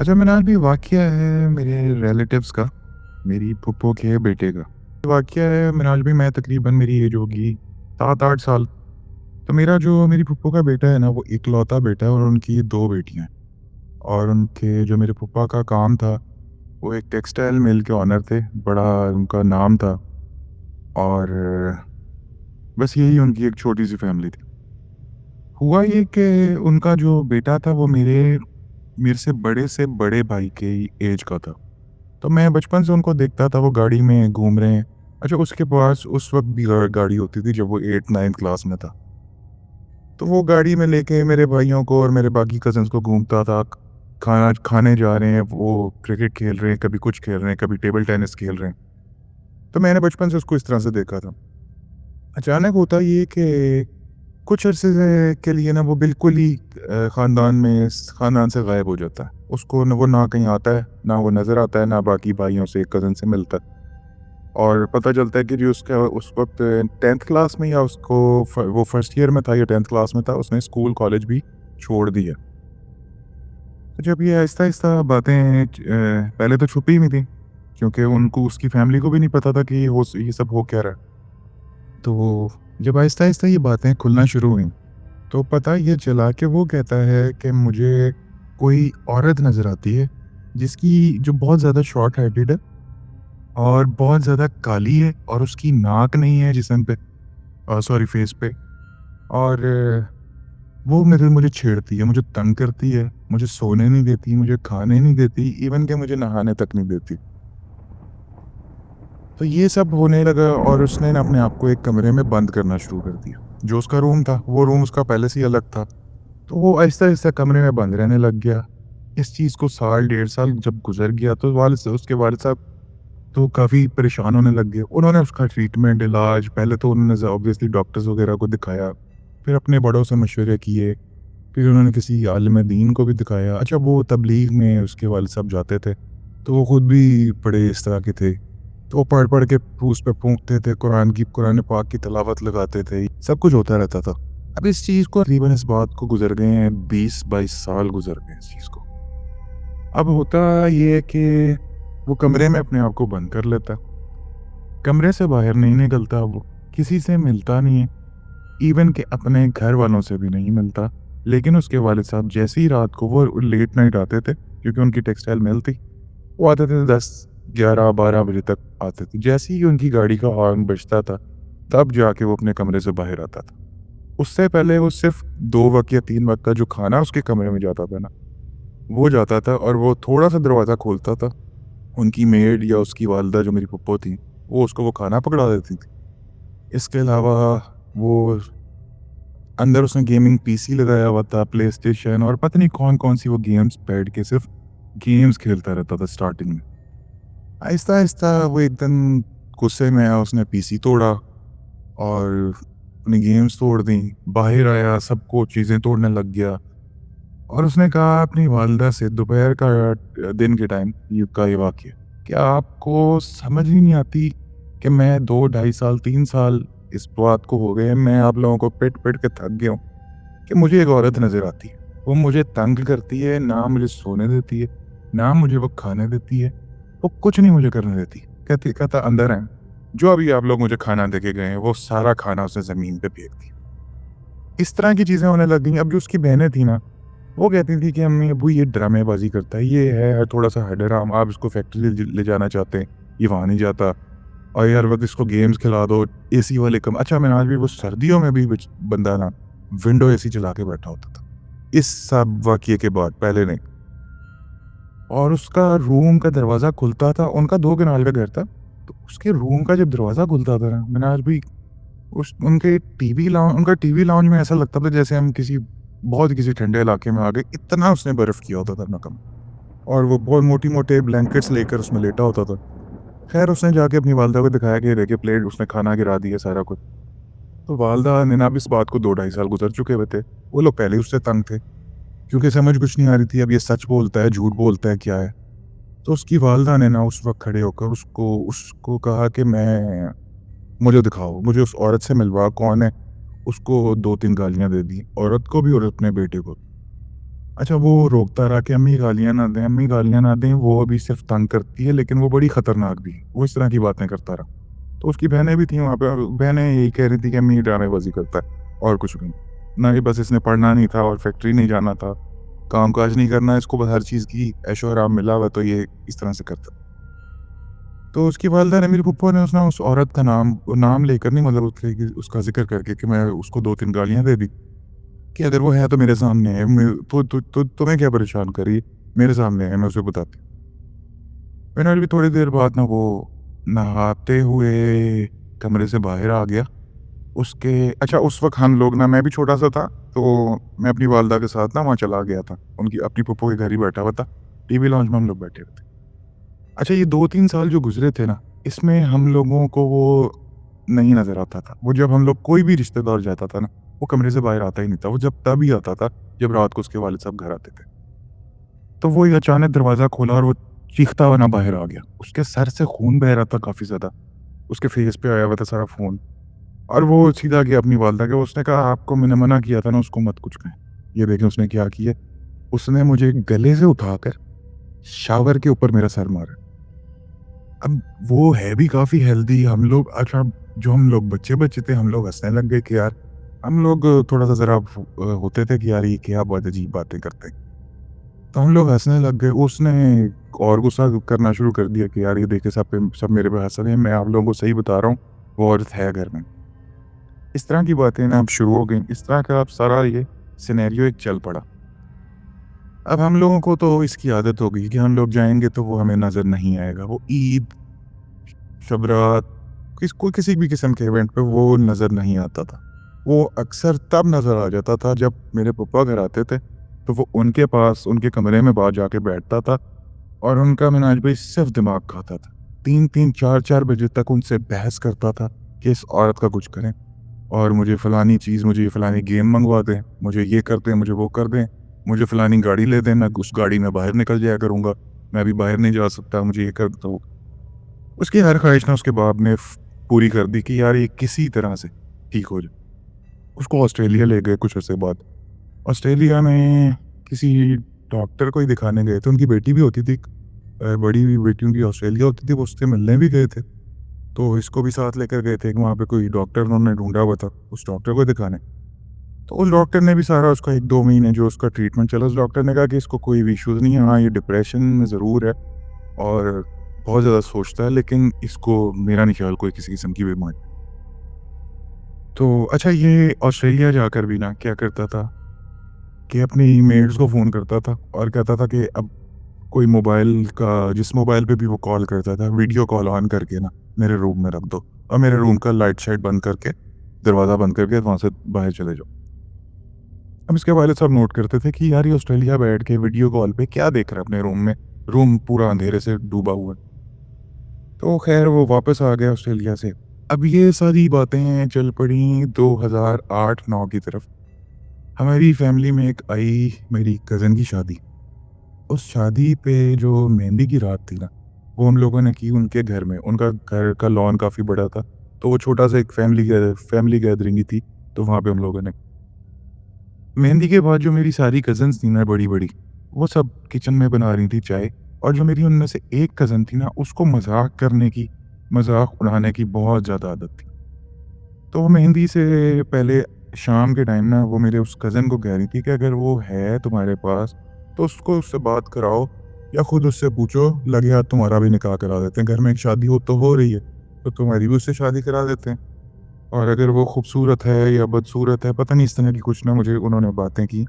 अच्छा, मेरा आज भी वाक़या है मेरे रिलेटिव्स का, मेरी फूफो के बेटे का। वाक़या है मेरा आज भी मैं तकरीबन मेरी एज होगी 7-8 साल। तो मेरी फूफो का बेटा है ना, वो इकलौता बेटा है और उनकी 2 बेटियाँ हैं। और उनके जो मेरे फूफा का काम था, वो एक टेक्सटाइल मिल के ओनर थे, बड़ा उनका नाम था। और बस यही उनकी एक छोटी-सी फैमिली थी। हुआ ये कि उनका जो बेटा था वो मेरे मेरे से बड़े भाई के ही एज का था। तो मैं बचपन से उनको देखता था, वो गाड़ी में घूम रहे हैं। अच्छा, उसके पास उस वक़्त भी गाड़ी होती थी जब वो 8-9th क्लास में था। तो वो गाड़ी में लेके मेरे भाइयों को और मेरे बाकी कज़िन्स को घूमता था। खाना खाने जा रहे हैं, वो क्रिकेट खेल रहे हैं, कभी कुछ खेल रहे हैं, कभी टेबल टेनिस खेल रहे हैं। तो मैंने बचपन से उसको इस तरह से देखा था। अचानक होता ये कि कुछ अरसे के लिए ना वो बिल्कुल ही ख़ानदान से गायब हो जाता है। उसको न वो ना कहीं आता है, ना वो नज़र आता है, ना बाकी भाइयों से, कज़िन से मिलता है। और पता चलता है कि जो उसका उस वक़्त 10th क्लास में या उसको वो फर्स्ट ईयर में था या 10th क्लास में था, उसने स्कूल कॉलेज भी छोड़ दिया। तो जब ये आहिस्ता-आहिस्ता बातें पहले तो छुपी हुई थी, क्योंकि उनको उसकी फैमिली को भी नहीं पता था कि ये सब हो क्या रहा है। तो जब आहिस्ता-आहिस्ता ये बातें खुलना शुरू हुई, तो पता ये चला कि वो कहता है कि मुझे कोई औरत नज़र आती है, जिसकी जो बहुत ज़्यादा शॉर्ट हेडेड है और बहुत ज़्यादा काली है और उसकी नाक नहीं है जिस्म पे, सॉरी फेस पे। और वो मेरे मुझे छेड़ती है, मुझे तंग करती है, मुझे सोने नहीं देती, मुझे खाने नहीं देती, इवन कि मुझे नहाने तक नहीं देती। तो ये सब होने लगा और उसने ना अपने आप को एक कमरे में बंद करना शुरू कर दिया। जो उसका रूम था, वो रूम उसका पहले से ही अलग था। तो वो आहिस्ता-आहिस्ता कमरे में बंद रहने लग गया। इस चीज़ को साल, डेढ़ साल जब गुज़र गया तो उसके वालिद साहब तो काफ़ी परेशान होने लग गए। उन्होंने उसका ट्रीटमेंट, इलाज पहले तो उन्होंने ऑब्वियसली डॉक्टर्स वगैरह को दिखाया, फिर अपने बड़ों से मशवरे किए, फिर उन्होंने किसी आलिम दीन को भी दिखाया। अच्छा, वो तबलीग में उसके वालिद साहब जाते थे, तो वो खुद भी बड़े इस तरह के थे। तो वो पढ़-पढ़ के उस पे फूँकते थे, कुरान पाक की तिलावत लगाते थे, सब कुछ होता रहता था। अब इस चीज़ को तकरीबन इस बात को गुज़र गए हैं 20-22 साल गुज़र गए इस चीज़ को। अब होता ये है कि वो कमरे में अपने आप को बंद कर लेता, कमरे से बाहर नहीं निकलता वो, किसी से मिलता नहीं है, इवन कि अपने घर वालों से भी नहीं मिलता। लेकिन उसके वालिद साहब जैसे ही रात को वो लेट नाइट आते थे, क्योंकि उनकी टेक्सटाइल मिल थी, वो आते थे 10, 11, 12 बजे तक आते थे। जैसे ही उनकी गाड़ी का हॉर्न बजता था, तब जाके वो अपने कमरे से बाहर आता था। उससे पहले वो सिर्फ़ 2 वक़्त या 3 वक़्त का जो खाना उसके कमरे में जाता था ना, वो जाता था और वो थोड़ा-सा दरवाज़ा खोलता था। उनकी मेड या उसकी वालिदा जो मेरी फूफो थी, वो उसको वो खाना पकड़ा देती थी। इसके अलावा वो अंदर उसने गेमिंग पीसी लगाया हुआ था, प्लेस्टेशन और पता नहीं कौन-कौन सी वो गेम्स बैठ के सिर्फ़ गेम्स खेलता रहता था स्टार्टिंग में। आहिस्ता-आहिस्ता वो एक दिन गुस्से में आया, उसने पीसी तोड़ा और अपनी गेम्स तोड़ दी। बाहर आया, सबको चीज़ें तोड़ने लग गया और उसने कहा अपनी वालिदा से दोपहर का दिन के टाइम ये वाक़या, कि आपको समझ ही नहीं आती कि मैं 2 ढाई साल, 3 साल इस बात को हो गए हैं, मैं आप लोगों को पिट-पिट के थक गया हूँ कि मुझे एक औरत नज़र आती है। वो मुझे तंग करती है, ना मुझे सोने देती है, ना मुझे वो खाने देती है, वो कुछ नहीं मुझे करने देती। कहता अंदर हैं, जो अभी आप लोग मुझे खाना दे के गए हैं, वो सारा खाना उसने ज़मीन पे फेंक दिया। इस तरह की चीज़ें होने लग गई। अब जो उसकी बहनें थी ना, वो कहती थी कि अम्मी अब्बू ये ड्रामेबाज़ी करता है, ये है थोड़ा-सा हडेराम, आप इसको फैक्ट्री ले जाना चाहते हैं, ये वहाँ नहीं जाता और ये हर वक़्त इसको गेम्स खिला दो, एसी वाले कम अच्छा मैं आज भी वो सर्दियों में भी बंदा ना विंडो एसी चला के बैठा होता था। इस सब वाक़ये के बाद, पहले नहीं। और उसका रूम का दरवाज़ा खुलता था, उनका 2 कनाल का घर था, तो उसके रूम का जब दरवाज़ा खुलता था ना, मैंने आज भी उनका टीवी लाउंज में ऐसा लगता था जैसे हम किसी ठंडे इलाके में आ गए, इतना उसने बर्फ़ किया होता था अपना कमरा। और वो बहुत मोटी-मोटे ब्लैंकेट्स लेकर उसमें लेटा होता था। ख़ैर उसने जाके अपनी वालिदा को दिखाया कि ये देखिए प्लेट उसने खाना गिरा दिया सारा कुछ। तो वालिदा ने ना अब इस बात को 2 ढाई साल गुज़र चुके हुए थे। वो लोग पहले ही उससे तंग थे, क्योंकि समझ कुछ नहीं आ रही थी अब ये सच बोलता है, झूठ बोलता है, क्या है? तो उसकी वालिदा ने ना उस वक़्त खड़े होकर उसको उसको कहा कि मुझे दिखाओ, मुझे उस औरत से मिलवाओ, कौन है? उसको 2-3 गालियाँ दे दी, औरत को भी और अपने बेटे को। अच्छा वो रोकता रहा कि अम्मी गालियाँ ना दें, अम्मी गालियाँ ना दें, वो अभी सिर्फ़ तंग करती है लेकिन वो बड़ी ख़तरनाक भी है। वो इस तरह की बातें करता रहा। तो उसकी बहनें भी थीं वहाँ पे और बहनें यही कह रही थी कि अम्मी ड्रामेबाज़ी करता है और कुछ भी नहीं। ना कि बस इसने पढ़ना नहीं था और फैक्ट्री नहीं जाना था, काम-काज नहीं करना है, इसको बस हर चीज़ की ऐशो-आराम मिला हुआ है तो ये इस तरह से करता है। तो उसकी वालिदा ने मेरे फूफो ने उस औरत का नाम लेकर नहीं मतलब उसके उसका ज़िक्र करके कि मैं उसको 2-3 गालियाँ दे दी कि अगर वो है तो मेरे सामने है, मैं तो तुम्हें क्या परेशान कर रही है? मेरे सामने है, मैं उसे बताती हूँ। मैंने अभी थोड़ी देर बाद ना वो नहाते हुए कमरे से बाहर आ गया। उसके अच्छा उस वक़्त हम लोग ना मैं भी छोटा-सा था, तो मैं अपनी वालिदा के साथ ना वहाँ चला गया था। उनकी अपनी फूफो के घर ही बैठा हुआ था। टीवी लॉन्च में हम लोग बैठे हुए थे। अच्छा ये 2-3 साल जो गुज़रे थे ना, इसमें हम लोगों को वो नहीं नज़र आता था। वो जब हम लोग कोई भी रिश्तेदार जाता था ना, वो कमरे से बाहर आता ही नहीं था। वो जब तभी आता था, जब रात को उसके वालिद साहब घर आते थे। तो वो एक अचानक दरवाज़ा खोला और वो चीखता हुआ ना बाहर आ गया। उसके सर से खून बह रहा था काफ़ी ज़्यादा। उसके फेस पे आया हुआ था सारा खून और वो सीधा गया अपनी वालिदा के उसने कहा, "आपको मैंने मना किया था ना उसको मत कुछ कहें।" ये देखें उसने क्या किया, उसने मुझे गले से उठाकर शावर के ऊपर मेरा सर मारा। अब वो है भी काफ़ी हेल्दी हम लोग अच्छा जो हम लोग बच्चे-बच्चे थे हम लोग हँसने लग गए कि यार हम लोग थोड़ा-सा ज़रा होते थे कि यार ये क्या बहुत अजीब बातें करते हैं। तो हम लोग हँसने लग गए, उसने और गुस्सा करना शुरू कर दिया कि यार ये देखिए सब मेरे पे हँस रहे हैं, मैं आप लोगों को सही बता रहा हूँ, वो औरत है घर में। इस तरह की बातें ना अब शुरू हो गई, इस तरह का अब सारा ये सिनेरियो एक चल पड़ा। अब हम लोगों को तो इसकी आदत हो गई कि हम लोग जाएँगे तो वो हमें नज़र नहीं आएगा। वो ईद, शब रात कोई किसी भी किस्म के इवेंट पे वो नज़र नहीं आता था। वो अक्सर तब नज़र आ जाता था जब मेरे पापा घर आते थे, तो वो उनके पास उनके कमरे में बाहर जाके बैठता था और उनका मिनाज भाई सिर्फ़ दिमाग खाता था। 3-3 4-4 बजे तक उनसे बहस करता था कि इस औरत का कुछ करें और मुझे फ़लानी चीज़ मुझे फ़लानी गेम मँगवा दें, मुझे ये कर दें, मुझे वो कर दें, मुझे फ़लानी गाड़ी ले दें, मैं उस गाड़ी में बाहर निकल जाया करूँगा, मैं अभी बाहर नहीं जा सकता, मुझे ये कर दो। उसकी हर ख़्वाहिश ना उसके बाप ने पूरी कर दी कि यार ये किसी तरह से ठीक हो जाए। उसको ऑस्ट्रेलिया ले गए कुछ अरसे बाद। ऑस्ट्रेलिया में किसी डॉक्टर को ही दिखाने गए थे, उनकी बेटी भी होती थी बड़ी बेटी उनकी ऑस्ट्रेलिया होती थी, वो उससे मिलने भी गए थे। तो इसको भी साथ लेकर गए थे, वहाँ पे कोई डॉक्टर उन्होंने ढूँढा हुआ था, उस डॉक्टर को दिखाने। तो उस डॉक्टर ने भी सारा उसका 1-2 महीने जो उसका ट्रीटमेंट चला, उस डॉक्टर ने कहा कि इसको कोई भी इश्यूज़ नहीं है, हाँ, ये डिप्रेशन में ज़रूर है और बहुत ज़्यादा सोचता है, लेकिन इसको मेरा नहीं ख्याल कोई किसी किस्म की बीमारी। तो अच्छा ये ऑस्ट्रेलिया जाकर भी ना क्या करता था कि अपनी मेट्स को फ़ोन करता था और कहता था कि अब कोई मोबाइल का जिस मोबाइल पे भी वो कॉल करता था, वीडियो कॉल ऑन करके ना मेरे रूम में रख दो और मेरे रूम का लाइट शाइट बंद करके, दरवाज़ा बंद करके वहाँ से बाहर चले जाओ। अब इसके वालिद साहब नोट करते थे कि यार ये ऑस्ट्रेलिया बैठ के वीडियो कॉल पे क्या देख रहा है अपने रूम में, रूम पूरा अंधेरे से डूबा हुआ है। तो खैर वो वापस आ गया ऑस्ट्रेलिया से। अब ये सारी बातें चल पड़ी 2008-9 की तरफ। हमारी फैमिली में एक आई मेरी कज़न की शादी। उस शादी पे जो मेहंदी की रात थी ना, वो हम लोगों ने की उनके घर में। उनका घर का लॉन काफ़ी बड़ा था, तो वो छोटा-सा एक फैमिली गैदरिंग ही थी, तो वहाँ पे हम लोगों ने मेहंदी के बाद जो मेरी सारी कज़िन्स थी ना बड़ी-बड़ी, वो सब किचन में बना रही थी चाय और जो मेरी उनमें से एक कज़िन थी ना, उसको मज़ाक उड़ाने की बहुत ज़्यादा आदत थी। तो वो मेहंदी से पहले शाम के टाइम ना वो मेरे उस कज़िन को कह रही थी कि अगर वो है तुम्हारे पास, तो उसको उससे बात कराओ या खुद उससे पूछो, लगे हाथ तुम्हारा भी निकाह करा देते हैं। घर में एक शादी तो हो रही है, तो तुम्हारी भी उससे शादी करा देते हैं। और अगर वो खूबसूरत है या बदसूरत है, पता नहीं इस तरह की कुछ ना मुझे उन्होंने बातें की।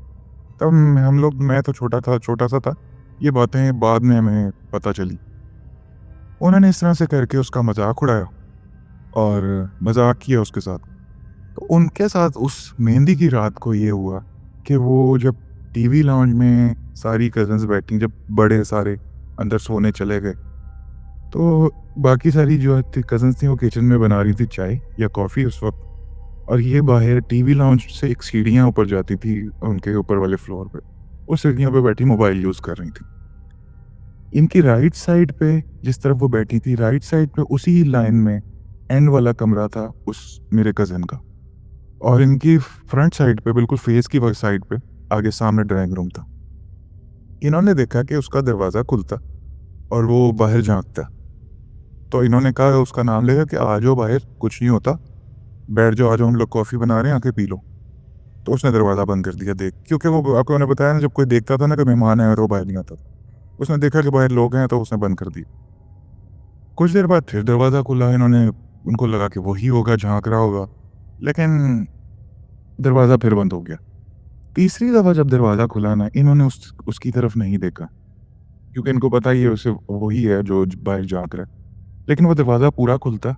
तब हम लोग मैं तो छोटा-सा था, ये बातें बाद में हमें पता चली। उन्होंने इस तरह से करके उसका मज़ाक उड़ाया और मज़ाक किया उसके साथ। तो उनके साथ उस मेहंदी की रात को ये हुआ कि वो जब टीवी लाउंज में सारी कज़िन्स बैठी, जब बड़े सारे अंदर सोने चले गए, तो बाकी सारी जो थी कज़िन्स थी वो किचन में बना रही थी चाय या कॉफ़ी उस वक़्त और ये बाहर टीवी लाउंज से एक सीढ़ियाँ ऊपर जाती थी उनके ऊपर वाले फ्लोर पे। उस सीढ़ियों पे बैठी मोबाइल यूज़ कर रही थी। इनकी राइट साइड पे जिस तरफ वो बैठी थी, राइट साइड पे उसी लाइन में एंड वाला कमरा था उस मेरे कज़िन का और इनकी फ्रंट साइड पे बिल्कुल फेस की साइड पे आगे सामने ड्राइंग रूम था। इन्होंने देखा कि उसका दरवाज़ा खुलता और वो बाहर झाँकता। तो इन्होंने कहा उसका नाम लेगा कि आ जाओ बाहर, कुछ नहीं होता, बैठ जाओ, आ जाओ, हम लोग कॉफ़ी बना रहे हैं, आके पी लो। तो उसने दरवाज़ा बंद कर दिया क्योंकि वो आपको मैंने बताया ना, जब कोई देखता था ना कि मेहमान आए और वो बाहर नहीं आता था। उसने देखा कि बाहर लोग हैं तो उसने बंद कर दिया। कुछ देर बाद फिर दरवाज़ा खुला, इन्होंने उनको लगा कि वही होगा, झाँक रहा होगा, लेकिन दरवाज़ा फिर बंद हो गया। तीसरी दफ़ा जब दरवाज़ा खुला ना, इन्होंने उसकी तरफ नहीं देखा क्योंकि इनको पता ही है उसे वही है जो बाहर झाँक रहा है। लेकिन वो दरवाज़ा पूरा खुलता,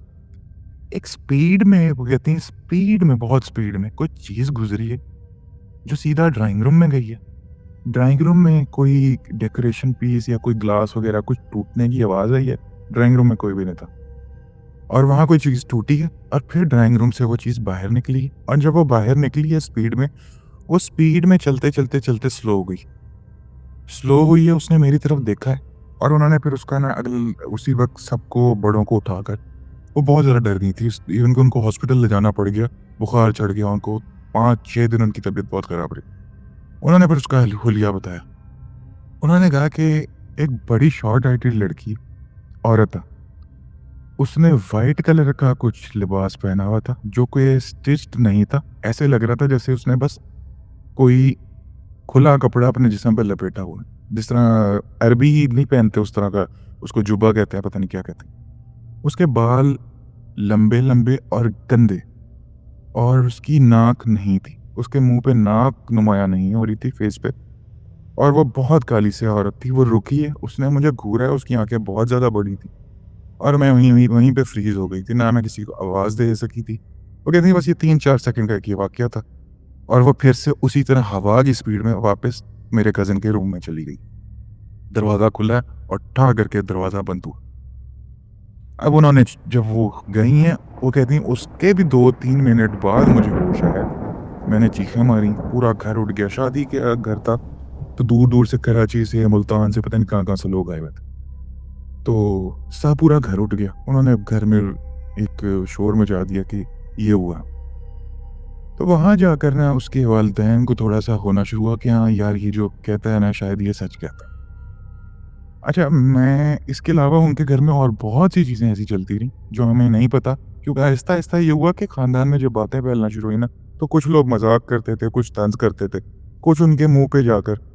एक स्पीड में, वो कहती हैं स्पीड में, बहुत स्पीड में कोई चीज़ गुज़री है जो सीधा ड्राइंग रूम में गई है। ड्राइंग रूम में कोई डेकोरेशन पीस या कोई ग्लास वग़ैरह कुछ टूटने की आवाज़ आई है। ड्राइंग रूम में कोई भी नहीं था और वहाँ कोई चीज़ टूटी है और फिर ड्राइंग रूम से वो चीज़ बाहर निकली है और जब वो बाहर निकली है स्पीड में, वो स्पीड में चलते स्लो हो गई। स्लो हुई है, उसने मेरी तरफ देखा है और उन्होंने फिर उसका ना उसी वक़्त सबको, बड़ों को उठाकर, वो बहुत ज़्यादा डर गई थी। इवन कि उनको हॉस्पिटल ले जाना पड़ गया, बुखार चढ़ गया उनको, 5-6 दिन उनकी तबीयत बहुत ख़राब रही। उन्होंने फिर उसका हुलिया बताया। उन्होंने कहा कि एक बड़ी शॉर्ट हाइटेड लड़की, औरत है, उसने वाइट कलर का कुछ लिबास पहना हुआ था जो कोई स्टिच्ड नहीं था। ऐसे लग रहा था जैसे उसने बस कोई खुला कपड़ा अपने जिस्म पे लपेटा हुआ है। जिस तरह अरबी नहीं पहनते उस तरह का, उसको जुब्बा कहते हैं, पता नहीं क्या कहते हैं। उसके बाल लंबे-लंबे और गंदे और उसकी नाक नहीं थी। उसके मुँह पे नाक नुमाया नहीं हो रही थी फेस पे और वो बहुत काली सी औरत थी। वो रुकी है, उसने मुझे घूरा है, उसकी आँखें बहुत ज़्यादा बड़ी थी और मैं वहीं वहीं वहीं पे फ्रीज़ हो गई थी, ना मैं किसी को आवाज़ दे सकी थी। वो कहती है बस ये 3-4 सेकंड का एक ये वाक़या था और वो फिर से उसी तरह हवा की स्पीड में वापस मेरे कज़िन के रूम में चली गई। दरवाज़ा खुला और ठा करके दरवाज़ा बंद हुआ। अब उन्होंने जब वो गई हैं, वो कहती हैं उसके भी 2-3 मिनट बाद मुझे होश आया। मैंने चीखें मारी, पूरा घर उठ गया। शादी का घर था, तो दूर-दूर से, कराची से, मुल्तान से, पता नहीं कहाँ-कहाँ से लोग आए हुए थे। तो सब पूरा घर उठ गया। उन्होंने घर में एक शोर मचा दिया कि ये हुआ। तो वहाँ जाकर ना उसके वालिदैन को थोड़ा-सा होना शुरू हुआ कि हाँ यार, ये जो कहता है ना शायद ये सच कहता है। अच्छा, मैं इसके अलावा उनके घर में और बहुत सी चीज़ें ऐसी चलती रहीं, जो हमें नहीं पता, क्योंकि आहिस्ता-आहिस्ता ये हुआ कि ख़ानदान में जब बातें फैलना शुरू हुई ना, तो कुछ लोग मज़ाक करते थे, कुछ तंज़ करते थे, कुछ उनके मुँह पे जाकर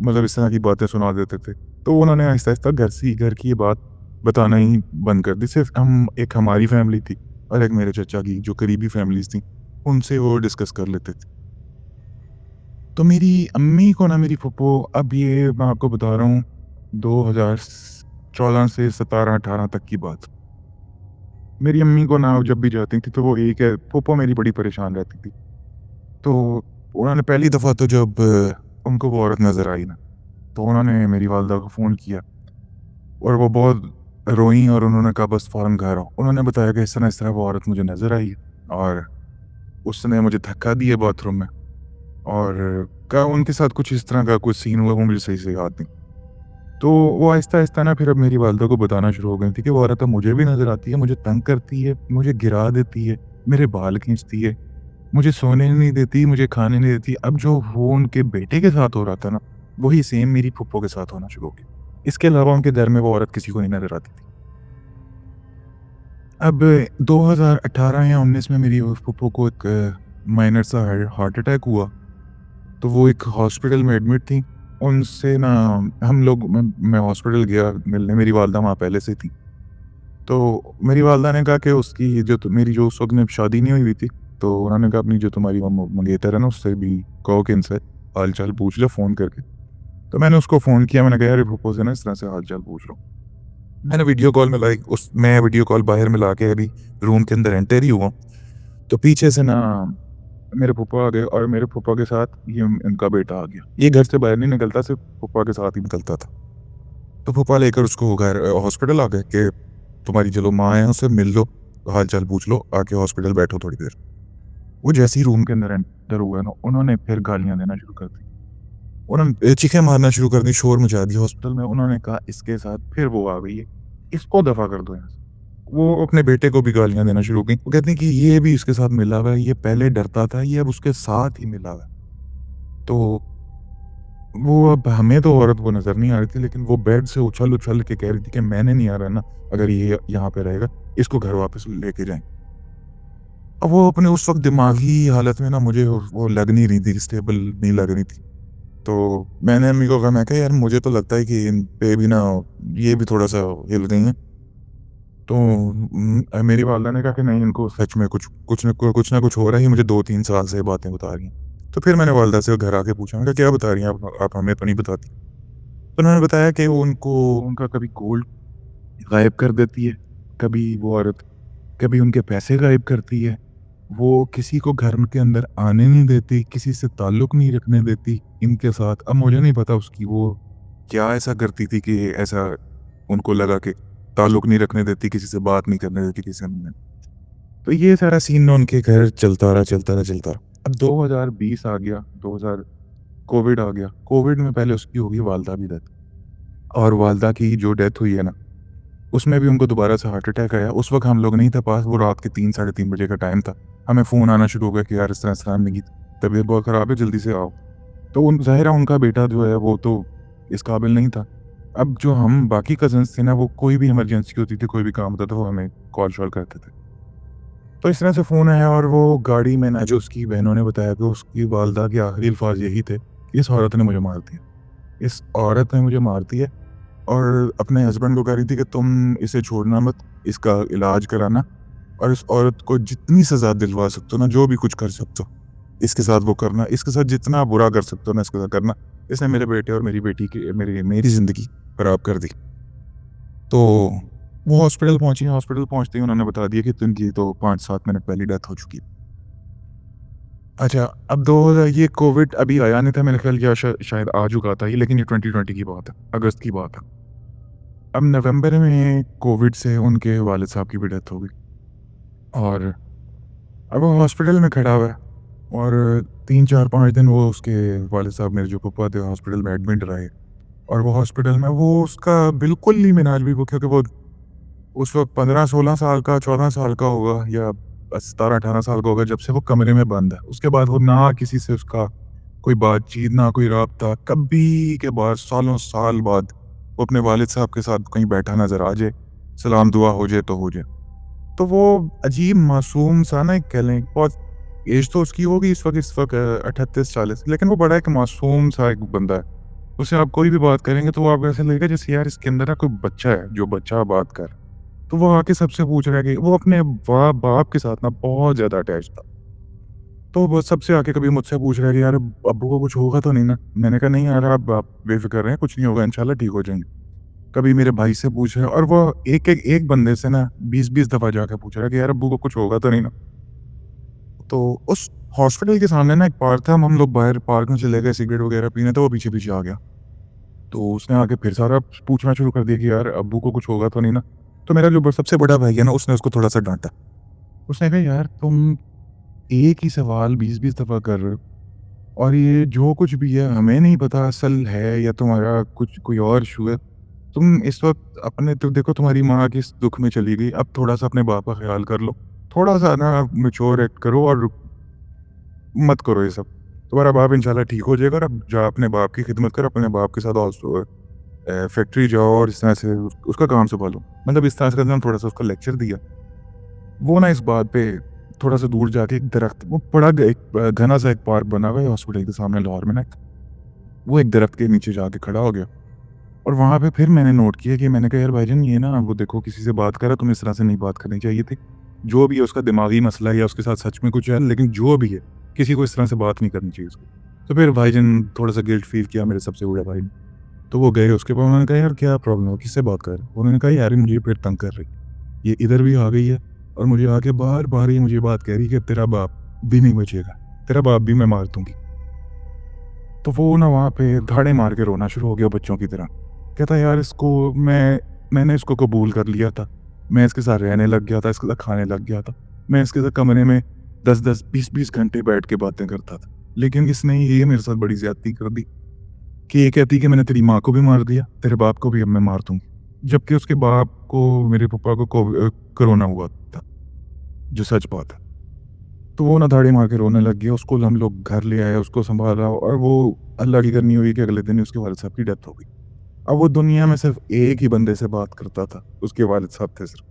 मतलब इस तरह की बातें सुना देते थे। तो उन्होंने आहिस्ता-आहिस्ता घर की ये बात बताना ही बंद कर दी। सिर्फ़ एक हमारी फ़ैमिली थी और एक मेरे चचा की, जो करीबी फ़ैमिलीज़ थीं, उनसे वो डिस्कस कर लेते थे। तो मेरी अम्मी को ना, मेरी फूफो, अब ये मैं आपको बता रहा हूँ 2014 से 17-18 तक की बात। मेरी अम्मी को ना जब भी जाती थी तो वो एक है, फूफो मेरी बड़ी परेशान रहती थी। तो उन्होंने पहली दफ़ा तो जब उनको वो औरत नज़र आई ना, तो उन्होंने मेरी वालिदा को फ़ोन किया और वो बहुत रोईं और उन्होंने कहा बस फ़ौरन घर आओ। उन्होंने बताया कि इस तरह वो औरत मुझे नज़र आई है और उसने मुझे धक्का दिया बाथरूम में और कहा उनके साथ कुछ इस तरह का कुछ सीन हुआ, वो मुझे सही से याद नहीं। तो वो आहिस्ता-आहिस्ता ना फिर अब मेरी वालिदा को बताना शुरू हो गई थी कि वो औरत अब मुझे भी नज़र आती है, मुझे तंग करती है, मुझे गिरा देती है, मेरे बाल खींचती है, मुझे सोने नहीं देती, मुझे खाने नहीं देती। अब जो वो उनके बेटे के साथ हो रहा था ना, वही सेम मेरी फूफो के साथ होना शुरू हो गया। इसके अलावा उनके घर में वो औरत किसी को नहीं नज़र आती थी। अब 2018 या 19 में मेरी उस फूफो को एक माइनर सा हार्ट अटैक हुआ, तो वो एक हॉस्पिटल में एडमिट थी। उनसे ना मैं हॉस्पिटल गया मिलने, मेरी वालिदा वहाँ पहले से थी। तो मेरी वालिदा ने कहा कि उसकी मेरी जो उस वक़्त में शादी नहीं हुई थी, तो उन्होंने कहा अपनी जो तुम्हारी मंगेतर है ना, उससे भी कहो कि इनसे हाल-चाल पूछ लो फ़ोन करके। तो मैंने उसको फ़ोन किया, मैंने कहा यार फूफो से ना इस तरह से हाल-चाल पूछ रहा हूँ। मैंने वीडियो कॉल मिलाई, मैं वीडियो कॉल बाहर मिला के अभी रूम के अंदर एंटर ही हुआ, तो पीछे से ना मेरे फूफा आ गए और मेरे फूफा के साथ ये इनका बेटा आ गया। ये घर से बाहर नहीं निकलता, सिर्फ़ फूफा के साथ ही निकलता था। तो फूफा लेकर उसको हॉस्पिटल आ गए कि तुम्हारी चलो माँ है, उससे मिल लो, हाल-चाल पूछ लो, आके हॉस्पिटल बैठो थोड़ी देर। वो जैसे ही रूम के अंदर एंटर हुआ ना, उन्होंने फिर गालियाँ देना शुरू कर दी। उन्होंने चीखें मारना शुरू कर दी, शोर मचा दिया हॉस्पिटल में। उन्होंने कहा इसके साथ फिर वो आ गई है, इसको दफ़ा कर दो यहाँ से। वो अपने बेटे को भी गालियाँ देना शुरू की। वो कहते हैं कि ये भी इसके साथ मिला हुआ है, ये पहले डरता था, ये अब उसके साथ ही मिला हुआ है। तो वो अब हमें तो औरत वो नज़र नहीं आ रही थी, लेकिन वो बेड से उछल-उछल के कह रही थी कि मैंने नहीं आ रहा ना, अगर ये यहाँ पे रहेगा, इसको घर वापस लेके जाएँ। अब वो अपने उस वक़्त दिमागी हालत में ना मुझे वो लग नहीं रही थी, स्टेबल नहीं लग रही थी। तो मैंने अम्मी को कहा, मैं कहा यार मुझे तो लगता है कि इन पे भी ना ये भी थोड़ा-सा हिल गई हैं। तो मेरी वालदा ने कहा कि नहीं, इनको सच में कुछ ना कुछ हो रहा है, ये मुझे 2-3 साल से ये बातें बता रही हैं। तो फिर मैंने वालदा से घर आके पूछा, मैंने कहा क्या बता रही हैं आप हमें तो नहीं बताती। तो उन्होंने बताया कि वो उनको उनका कभी गोल्ड गायब कर देती है, कभी वो औरत, कभी उनके पैसे गायब करती है। वो किसी को घर के अंदर आने नहीं देती, किसी से ताल्लुक नहीं रखने देती इनके साथ। अब मुझे नहीं पता उसकी वो क्या ऐसा करती थी कि ऐसा उनको लगा कि ताल्लुक नहीं रखने देती, किसी से बात नहीं करने देती किसी से। तो ये सारा सीन ना उनके घर चलता रहा, चलता रहा, चलता रहा। अब 2020 आ गया, 2000 कोविड आ गया। कोविड में पहले उसकी हो गई वालदा की डेथ, और वालदा की जो डेथ हुई है ना, उसमें भी उनको दोबारा से हार्ट अटैक आया। उस वक़्त हम लोग नहीं थे पास, वो रात के 3 साढ़े 3 बजे का टाइम था। हमें फ़ोन आना शुरू हो गया कि यार इस तरह अम्मी की तबीयत बहुत ख़राब है, जल्दी से आओ। तो उन ज़ाहिर है उनका बेटा जो है वो तो इस काबिल नहीं था। अब जो हम बाकी कज़िन्स थे ना, वो कोई भी इमरजेंसी होती थी, कोई भी काम होता था, वो हमें कॉल-शॉल करते थे। तो इस तरह से फ़ोन आया, और वो गाड़ी में ना, जो उसकी बहनों ने बताया कि उसकी वालदा के आखिरी अल्फ़ाज़ यही थे, इस औरत ने मुझे मार दिया। इस औरत ने मुझे मार दिया, और अपने हस्बैंड को कह रही थी कि तुम इसे छोड़ना मत, इसका इलाज कराना, और इस औरत को जितनी सज़ा दिलवा सकते हो ना, जो भी कुछ कर सकते हो, इसके साथ वो करना, इसके साथ जितना बुरा कर सकते हो ना, इसके साथ करना। इसने मेरे बेटे और मेरी बेटी की मेरी मेरी ज़िंदगी खराब कर दी। तो वो हॉस्पिटल पहुँची, हॉस्पिटल पहुँचते ही उन्होंने बता दिया कि इनकी तो 5-7 मिनट पहले डेथ हो चुकी है। अच्छा, अब 2000 ये कोविड अभी आया नहीं था मेरे ख़्याल, या शायद आ चुका था ये, लेकिन ये 2020 की बात है, अगस्त की बात है। अब नवंबर में कोविड से उनके वालिद साहब की भी डेथ हो गई, और अब वो हॉस्पिटल में खड़ा हुआ है, और 3-4-5 दिन वो उसके वालिद साहब, मेरे जो फूफा थे, हॉस्पिटल में एडमिट रहे। और वो हॉस्पिटल में वो उसका बिल्कुल नहीं मिनाज भी, वो क्योंकि वो उस वक़्त 15-16 साल का, 14 साल का होगा, या 17-18 साल का होगा, जब से वो कमरे में बंद है। उसके बाद वो ना किसी से उसका कोई बातचीत, ना कोई राब्ता, कभी के बाद सालों साल बाद वो अपने वालिद साहब के साथ कहीं बैठा नज़र आ जाए, सलाम दुआ हो जाए तो हो जाए। तो वो अजीब मासूम सा ना, एक कह लें, बहुत एज तो उसकी होगी इस वक़्त 38-40, लेकिन वो बड़ा एक मासूम सा एक बंदा है। उससे आप कोई भी बात करेंगे तो वो आपको ऐसा लगेगा जैसे यार इसके अंदर ना कोई बच्चा है, जो बच्चा बात कर। तो वो आके सबसे पूछ रहा है कि वो अपने बाप के साथ ना बहुत ज़्यादा अटैच था। तो वो सबसे आके कभी मुझसे पूछ रहा है कि यार अब्बू को कुछ होगा तो नहीं ना? मैंने कहा नहीं यार, आप बेफ़िक्र रहें, कुछ नहीं होगा, इंशाल्लाह ठीक हो जाएँगे। कभी मेरे भाई से पूछ रहा है, और वो एक बंदे से ना 20-20 दफ़ा जाके पूछ रहा है कि यार अब्बू को कुछ होगा तो नहीं ना? तो उस हॉस्पिटल के सामने ना एक पार्क था, हम लोग बाहर पार्क में चले गए सिगरेट वगैरह पीने, तो वो पीछे-पीछे आ गया। तो उसने आके फिर सारा पूछना शुरू कर दिया कि यार अब्बू को कुछ होगा तो नहीं ना? तो मेरा जो सबसे बड़ा भाई है ना, उसने उसको थोड़ा-सा डाँटा। उसने कहा यार तुम एक ही सवाल 20-20 दफ़ा कर रहे हो, और ये जो कुछ भी है हमें नहीं पता असल है या तुम्हारा कुछ कोई और इश्यू है। तुम इस वक़्त अपने तो देखो, तुम्हारी माँ किस दुःख में चली गई, अब थोड़ा-सा अपने बाप का ख़्याल कर लो। थोड़ा-सा ना मैच्योर एक्ट करो, और मत करो ये सब। तुम्हारा बाप इंशाल्लाह ठीक हो जाएगा, और अब जा अपने बाप की खिदमत कर, अपने बाप के साथ फैक्ट्री जाओ और इस तरह से उसका काम सँभालो। मतलब इस तरह से ना थोड़ा-सा उसका लेक्चर दिया। वो ना इस बात पे थोड़ा-सा दूर जाके एक दरख्त, वो बड़ा घना सा एक पार्क बना हुआ है हॉस्पिटल के सामने लाहौर में ना एक, वो एक दरख्त के नीचे जाके खड़ा हो गया। और वहाँ पे फिर मैंने नोट किया कि मैंने कहा यार भाईजान, ये ना वो देखो किसी से बात कर रहा है, तुम्हें इस तरह से नहीं बात करनी चाहिए थी। जो भी है उसका दिमागी मसला है, या उसके साथ सच में कुछ है, लेकिन जो भी है, किसी को इस तरह से बात नहीं करनी चाहिए उसको। तो फिर भाईजान थोड़ा-सा गिल्ट फ़ील किया मेरे सबसे बड़े भाई ने। तो वो गए उसके पास, उन्होंने कहा यार क्या प्रॉब्लम है? किससे बात कर रहे हो? उन्होंने कहा यार ये मुझे पेट तंग कर रही है। ये इधर भी आ गई है, और मुझे आके बार-बार ये मुझे बात कह रही है कि तेरा बाप भी नहीं बचेगा, तेरा बाप भी मैं मार दूँगी। तो वो ना वहाँ पे धाड़े मार के रोना शुरू हो गया बच्चों की तरह। कहता यार इसको मैंने इसको कबूल कर लिया था। मैं इसके साथ रहने लग गया था, इसके साथ खाने लग गया था। मैं इसके साथ कमरे में 10-10, 20-20 घंटे बैठ के बातें करता था। लेकिन इसने ये मेरे साथ बड़ी ज़्यादती कर दी कि ये कहती कि मैंने तेरी माँ को भी मार दिया, तेरे बाप को भी अब मैं मार दूँगी। जबकि उसके बाप को, मेरे पापा को कोरोना हुआ था, जो सच बात है। तो वो ना दाढ़ी मार के रोने लग गया, उसको हम लोग घर ले आए, उसको सँभाला और वो अल्लाह की करनी हुई कि अगले दिन ही उसके वालिद साहब की डेथ हो गई। अब वो दुनिया में सिर्फ़ एक ही बंदे से बात करता था, उसके वालिद साहब थे सिर्फ़।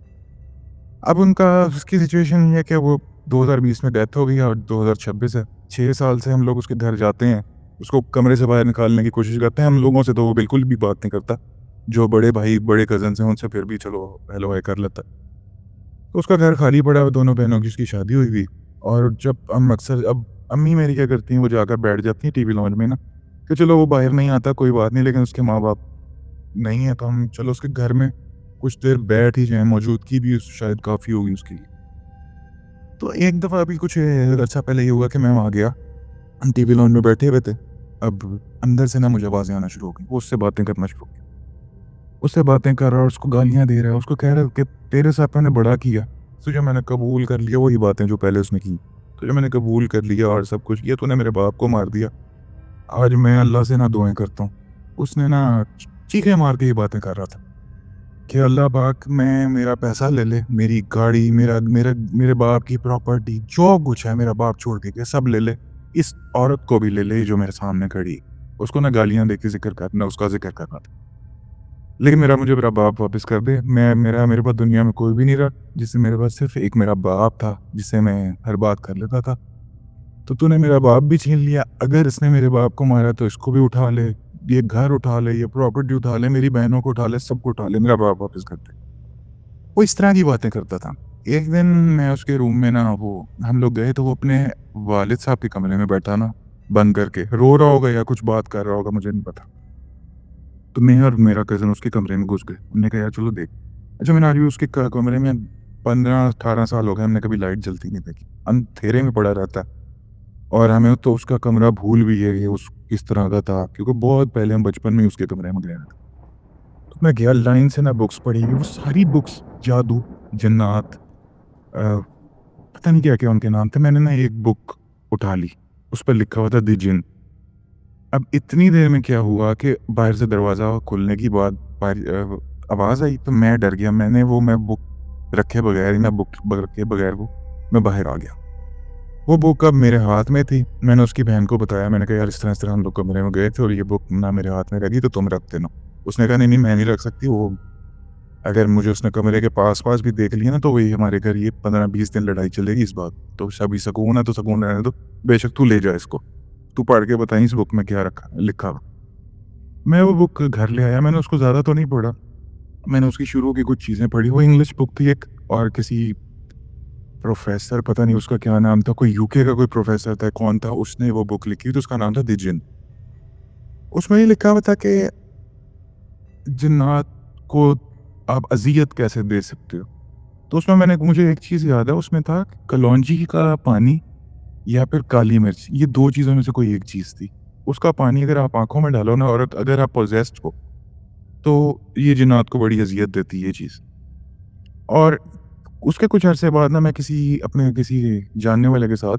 अब उनका उसकी सिचुएशन ये है कि वो 2020 में डेथ हो गई और 2026 है। 6 साल से हम लोग उसके घर जाते हैं, उसको कमरे से बाहर निकालने की कोशिश करते हैं। हम लोगों से तो वो बिल्कुल भी बात नहीं करता। जो बड़े भाई, बड़े कज़िन्स हैं, उनसे फिर भी चलो हेलो हाय कर लेता है। तो उसका घर खाली पड़ा है, दोनों बहनों की उसकी शादी हुई थी और जब हम अक्सर अब अम्मी मेरी क्या करती हैं, वो जाकर बैठ जाती हैं टीवी लॉन्ज में ना, कि चलो वो बाहर नहीं आता कोई बात नहीं, लेकिन उसके माँ-बाप नहीं है, तो हम चलो उसके घर में कुछ देर बैठ ही जाएँ, मौजूदगी भी शायद काफ़ी होगी उसके लिए। तो एक दफ़ा अभी कुछ अर्सा पहले ये हुआ कि मैं वहाँ गया, हम टीवी लॉन्ज में बैठे हुए थे। अब अंदर से ना मुझे आवाज़ें आना शुरू हो गईं, वो उससे बातें करना शुरू हो गया। उससे बातें कर रहा है और उसको गालियाँ दे रहा है, उसको कह रहा है कि तेरे साथ मैंने बड़ा किया, तुझे मैंने कबूल कर लिया, वही बातें जो पहले उसने की। तुझे मैंने कबूल कर लिया और सब कुछ किया, तूने मेरे बाप को मार दिया। आज मैं अल्लाह से ना दुआएँ करता हूँ। उसने ना चीखें मार के ये बातें कर रहा था कि अल्लाह पाक मैं मेरा पैसा ले ले, मेरी गाड़ी, मेरा मेरा मेरे बाप की प्रॉपर्टी, जो कुछ है मेरा बाप छोड़ के गया सब ले ले। इस औरत को भी ले ले जो मेरे सामने खड़ी है। उसको ना गालियाँ दे के ज़िक्र करना, उसका ज़िक्र करना था। लेकिन मेरा बाप वापस कर दे। मेरे पास दुनिया में कोई भी नहीं रहा, जिससे मेरे पास सिर्फ़ एक मेरा बाप था, जिससे मैं हर बात कर लेता था। तो तूने मेरा बाप भी छीन लिया, अगर इसने मेरे बाप को मारा तो इसको भी उठा ले, ये घर उठा ले, ये प्रॉपर्टी उठा ले, मेरी बहनों को उठा ले, सबको उठा ले, मेरा बाप वापस कर दे। वो इस तरह की बातें करता था। एक दिन मैं उसके रूम में ना वो हम लोग गए तो वो अपने वालिद साहब के कमरे में बैठा ना, बंद करके, रो रहा होगा या कुछ बात कर रहा होगा, मुझे नहीं पता। तो मैं और मेरा कज़िन उसके कमरे में घुस गए। हमने कहा यार चलो देख। अच्छा मैंने आज भी उसके क कमरे में 15-18 साल हो गए, हमने कभी लाइट जलती नहीं देखी। अंधेरे में पड़ा रहता है और हमें तो उसका कमरा भूल भी है कि उस किस तरह का था, क्योंकि बहुत पहले हम बचपन में ही उसके कमरे में गए थे। तो मैं गया, लाइन से ना बुक्स पढ़ी हुई, वो सारी बुक्स जादू, जिन्नात, पता नहीं क्या-क्या उनके नाम थे। मैंने ना एक बुक उठा ली, उस पे लिखा हुआ था द जिन्न। अब इतनी देर में क्या हुआ कि बाहर से दरवाज़ा खुलने की बाद आवाज़ आई तो मैं डर गया। मैं बुक रखे बगैर ही, मैं बुक रखे बगैर वो मैं बाहर आ गया। वो बुक अब मेरे हाथ में थी। मैंने उसकी बहन को बताया, मैंने कहा यार इस तरह हम लोग कमरे में गए थे और ये बुक ना मेरे हाथ में लगी तो तुम रख देना। उसने कहा नहीं-नहीं मैं नहीं रख सकती, वो अगर मुझे उसने कमरे के पास-पास भी देख लिया ना तो वही हमारे घर ये 15-20 दिन लड़ाई चलेगी इस बात। तो अभी सुकून है तो सुकून रहने दो, बेशक तू ले जा इसको। तू पढ़ के बताई इस बुक में क्या रखा लिखा हुआ। मैं वो बुक घर ले आया, मैंने उसको ज़्यादा तो नहीं पढ़ा। मैंने उसकी शुरू की कुछ चीज़ें पढ़ी, वो इंग्लिश बुक थी एक और किसी प्रोफ़ेसर, पता नहीं उसका क्या नाम था, कोई यूके का कोई प्रोफ़ेसर था, कौन था, उसने वो बुक लिखी तो उसका नाम था द जिन्न। उसमें ये लिखा हुआ था कि जिन्नात को आप अज़ियत कैसे दे सकते हो। तो उसमें मुझे एक चीज़ याद है, उसमें था कलौंजी का पानी या फिर काली मिर्च, ये 2 चीज़ों में से कोई एक चीज़ थी। उसका पानी अगर आप आँखों में डालो ना और अगर आप पॉसेस्ड हो, तो ये जिन्नात को बड़ी अज़ियत देती है ये चीज़। और उसके कुछ अरसे बाद ना मैं किसी जानने वाले के साथ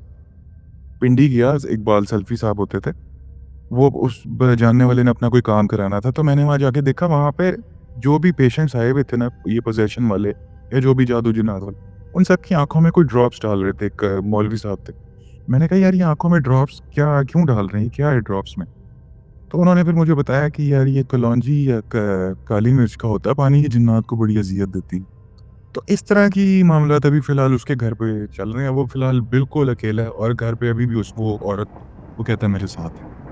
पिंडी गया, इकबाल सल्फ़ी साहब होते थे। वो उस ब जानने वाले ने अपना कोई काम कराना था, तो मैंने वहाँ जाके देखा, वहाँ पे जो भी पेशेंट्स आए हुए थे ना, ये पोज़ेशन वाले या जो भी जादू जिन्नात वाले, उन सब की आँखों में कोई ड्रॉप्स डाल रहे थे, एक मौलवी साहब थे। मैंने कहा यार ये आँखों में ड्रॉप्स क्यों डाल रहे हैं? क्या है ड्रॉप्स में? तो उन्होंने फिर मुझे बताया कि यार ये कलौंजी या क काली मिर्च का होता है पानी, ये जिन्नात को बड़ी अज़ियत देती है। तो इस तरह की मामलात अभी फ़िलहाल उसके घर पे चल रहे हैं। वो फ़िलहाल बिल्कुल अकेला है और घर पे अभी भी वो औरत वो कहता है मेरे साथ है।